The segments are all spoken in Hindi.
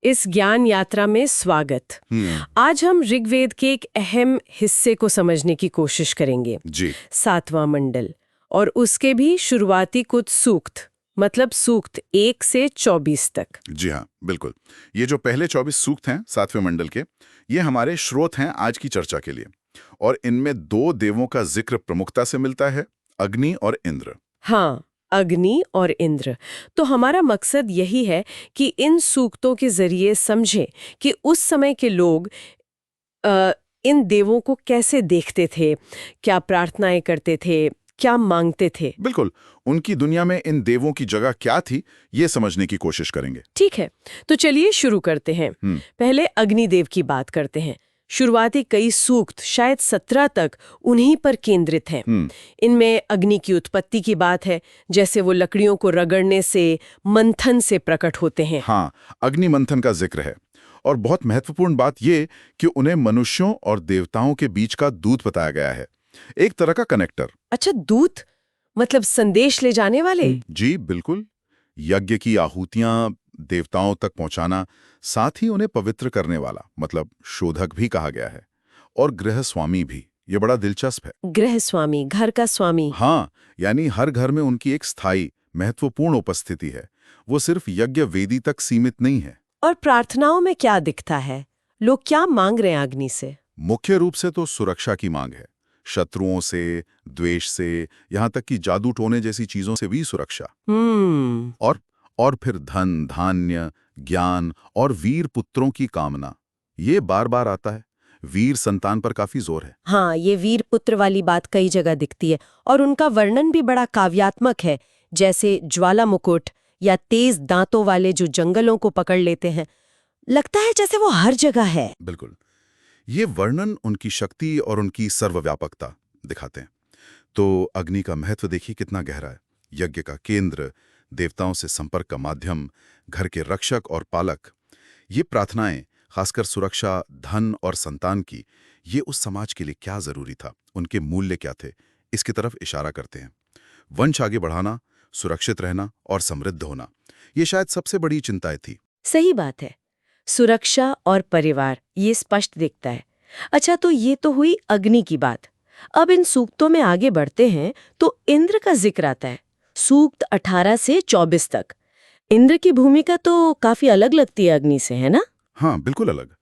इस ज्ञान यात्रा में स्वागत। आज हम ऋग्वेद के एक अहम हिस्से को समझने की कोशिश करेंगे जी। 7वां मंडल, और उसके भी शुरुआती कुछ सूक्त, मतलब सूक्त 1 से 24 तक। जी हाँ, बिल्कुल। ये जो पहले 24 सूक्त हैं 7वें मंडल के, ये हमारे स्रोत हैं आज की चर्चा के लिए। और इनमें 2 देवों का जिक्र प्रमुखता से मिलता है, अग्नि और इंद्र। हाँ, अग्नि और इंद्र। तो हमारा मकसद यही है कि इन सूक्तों के जरिए समझें कि उस समय के लोग इन देवों को कैसे देखते थे, क्या प्रार्थनाएं करते थे, क्या मांगते थे। बिल्कुल, उनकी दुनिया में इन देवों की जगह क्या थी, ये समझने की कोशिश करेंगे। ठीक है, तो चलिए शुरू करते हैं। पहले अग्निदेव की बात करते हैं। शुरुआती कई सूक्त, शायद 17 तक, उन्हीं पर केंद्रित हैं। इनमें अग्नि की उत्पत्ति की बात है, जैसे वो लकड़ियों को रगड़ने से, मंथन से प्रकट होते हैं। हाँ, अग्नि मंथन का जिक्र है। और बहुत महत्वपूर्ण बात ये कि उन्हें मनुष्यों और देवताओं के बीच का दूत बताया गया है, एक तरह का कनेक्टर। अच्छा, दूत मतलब संदेश ले जाने वाले? जी बिल्कुल। यज्ञ की आहुतियां देवताओं तक पहुंचाना, साथ ही उन्हें पवित्र करने वाला, मतलब शोधक भी कहा गया है। और गृह स्वामी भी, ये बड़ा दिलचस्प है। गृह स्वामी, घर का स्वामी। हाँ, यानी हर घर में उनकी एक स्थायी महत्वपूर्ण उपस्थिति है। वो सिर्फ यज्ञ वेदी तक सीमित नहीं है। और प्रार्थनाओं में क्या दिखता है? लोग क्या मांग रहे हैं अग्नि से? मुख्य रूप से तो सुरक्षा की मांग है, शत्रुओं से, द्वेष से, यहाँ तक कि जादू टोने जैसी चीजों से भी सुरक्षा। और फिर धन, धान्य, ज्ञान और वीर पुत्रों की कामना, ये बार बार आता है। वीर संतान पर काफी जोर है। हाँ, ये वीर पुत्र वाली बात कई जगह दिखती है, और उनका वर्णन भी बड़ा काव्यात्मक है, जैसे ज्वाला मुकुट या तेज दांतों वाले जो जंगलों को पकड़ लेते हैं। लगता है जैसे वो हर जगह है। बिल्कुल, ये वर्णन उनकी शक्ति और उनकी सर्वव्यापकता दिखाते हैं। तो अग्नि का महत्व देखिए कितना गहरा है। यज्ञ का केंद्र, देवताओं से संपर्क का माध्यम, घर के रक्षक और पालक। ये प्रार्थनाएं, खासकर सुरक्षा, धन और संतान की, ये उस समाज के लिए क्या जरूरी था, उनके मूल्य क्या थे, इसकी तरफ इशारा करते हैं। वंश आगे बढ़ाना, सुरक्षित रहना और समृद्ध होना, ये शायद सबसे बड़ी चिंताएं थी। सही बात है। सुरक्षा और परिवार, ये स्पष्ट दिखता है। अच्छा, तो ये तो हुई अग्नि की बात। अब इन सूक्तों में आगे बढ़ते हैं तो इंद्र का जिक्र आता है, सूक्त 18 से 24 तक। इंद्र की भूमिका तो काफी अलग लगती है अग्नि से, है ना? हाँ, बिल्कुल अलग।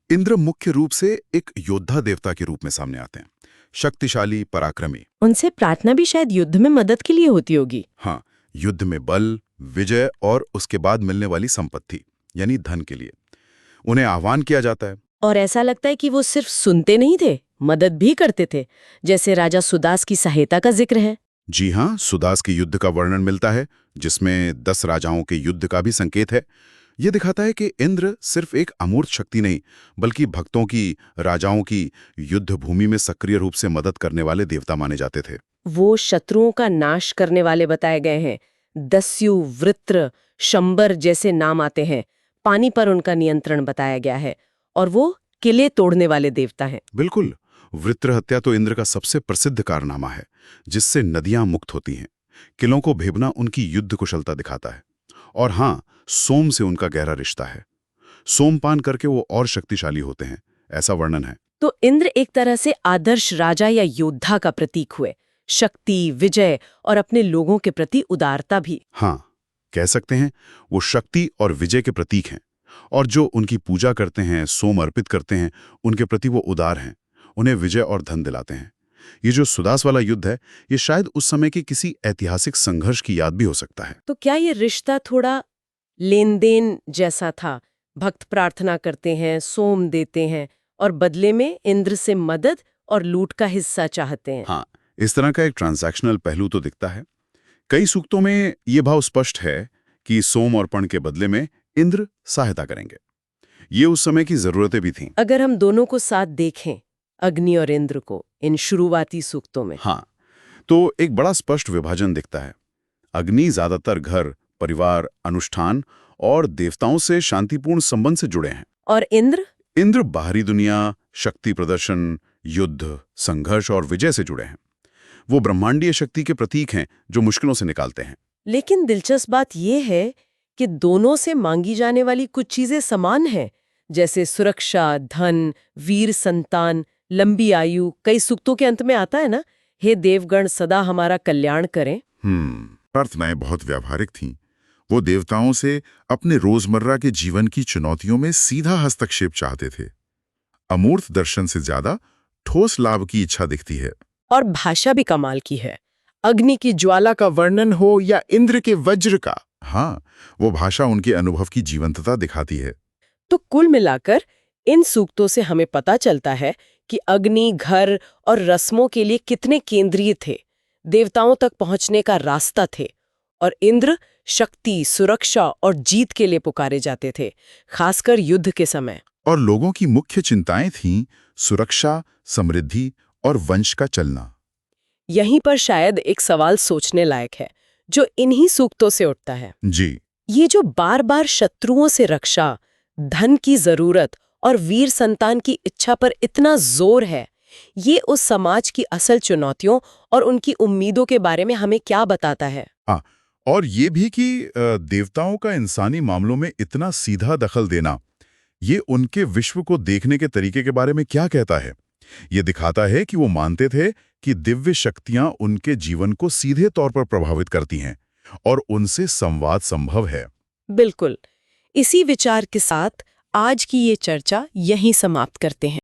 इंद्र मुख्य रूप से एक योद्धा देवता के रूप में सामने आते हैं, शक्तिशाली, पराक्रमी। उनसे प्रार्थना भी शायद युद्ध में मदद के लिए होती होगी। हाँ, युद्ध में बल, विजय और उसके बाद मिलने वाली संपत्ति, यानी धन के लिए उन्हें आह्वान किया जाता है। और ऐसा लगता है कि वो सिर्फ सुनते नहीं थे, मदद भी करते थे, जैसे राजा सुदास की सहायता का जिक्र है। जी हाँ, सुदास के युद्ध का वर्णन मिलता है, जिसमें 10 राजाओं के युद्ध का भी संकेत है। ये दिखाता है कि इंद्र सिर्फ एक अमूर्त शक्ति नहीं, बल्कि भक्तों की, राजाओं की युद्ध भूमि में सक्रिय रूप से मदद करने वाले देवता माने जाते थे। वो शत्रुओं का नाश करने वाले बताए गए हैं। दस्यु, वृत्र, शंबर जैसे नाम आते हैं। पानी पर उनका नियंत्रण बताया गया है, और वो किले तोड़ने वाले देवता हैं। बिल्कुल, वृत्र हत्या तो इंद्र का सबसे प्रसिद्ध कारनामा है, जिससे नदियां मुक्त होती हैं। किलों को भेदना उनकी युद्ध कुशलता दिखाता है। और हाँ, सोम से उनका गहरा रिश्ता है। सोमपान करके वो और शक्तिशाली होते हैं, ऐसा वर्णन है। तो इंद्र एक तरह से आदर्श राजा या योद्धा का प्रतीक हुए, शक्ति, विजय और अपने लोगों के प्रति उदारता भी। हाँ, कह सकते हैं वो शक्ति और विजय के प्रतीक हैं। और जो उनकी पूजा करते हैं, सोम अर्पित करते हैं, उनके प्रति वो उदार हैं, उन्हें विजय और धन दिलाते हैं। ये जो सुदास वाला युद्ध है, ये शायद उस समय के किसी ऐतिहासिक संघर्ष की याद भी हो सकता है। तो क्या ये रिश्ता थोड़ा लेन देन जैसा था? भक्त प्रार्थना करते हैं, सोम देते हैं, और बदले में इंद्र से मदद और लूट का हिस्सा चाहते हैं। हाँ, इस तरह का एक ट्रांजैक्शनल पहलू तो दिखता है। कई सूक्तों में ये भाव स्पष्ट है कि सोम अर्पण के बदले में इंद्र सहायता करेंगे। ये उस समय की जरूरतें भी थीं। अगर हम दोनों को साथ देखें, अग्नि और इंद्र को, इन शुरुआती सूक्तों में, हाँ, तो एक बड़ा स्पष्ट विभाजन दिखता है। अग्नि ज्यादातर घर, परिवार, अनुष्ठान और देवताओं से शांतिपूर्ण संबंध से जुड़े हैं। और इंद्र बाहरी दुनिया, शक्ति प्रदर्शन, युद्ध, संघर्ष और विजय से जुड़े हैं। वो ब्रह्मांडीय शक्ति के प्रतीक हैं जो मुश्किलों से निकालते हैं। लेकिन दिलचस्प बात यह है कि दोनों से मांगी जाने वाली कुछ चीजें समान हैं, जैसे सुरक्षा, धन, वीर संतान, लंबी आयु। कई सूक्तों के अंत में आता है ना, हे देवगण सदा हमारा कल्याण करें। प्रार्थनाएं बहुत व्यावहारिक थीं। वो देवताओं से अपने रोजमर्रा के जीवन की चुनौतियों में सीधा हस्तक्षेप चाहते थे। अमूर्त दर्शन से ज्यादा ठोस लाभ की इच्छा दिखती है। और भाषा भी कमाल की है। अग्नि की ज्वाला का वर्णन हो या इंद्र के वज्र का। हाँ, वो भाषा उनके अनुभव की जीवंतता दिखाती है। तो कुल मिलाकर इन सूक्तों से हमें पता चलता है कि अग्नि घर और रस्मों के लिए कितने केंद्रीय थे, देवताओं तक पहुंचने का रास्ता थे, और इंद्र शक्ति, सुरक्षा और जीत के लिए पुकारे जाते थे, खासकर युद्ध के समय। और लोगों की मुख्य चिंताएं थीं सुरक्षा, समृद्धि और वंश का चलना। यहीं पर शायद एक सवाल सोचने लायक है, जो इन्हीं सूक्तों से उठता है। जी, ये जो बार बार शत्रुओं से रक्षा, धन की जरूरत और वीर संतान की इच्छा पर इतना जोर है, ये उस समाज की असल चुनौतियों और उनकी उम्मीदों के बारे में हमें क्या बताता है? हाँ, और ये भी कि देवताओं का इंसानी मामलों में इतना सीधा दखल देना, ये उनके विश्व को देखने के तरीके के बारे में क्या कहता है? ये दिखाता है कि वो मानते थे कि दिव्य शक्तियां उनके जीवन को सीधे तौर पर प्रभावित करती हैं और उनसे संवाद संभव है। बिल्कुल। इसी विचार के साथ आज की ये चर्चा यहीं समाप्त करते हैं।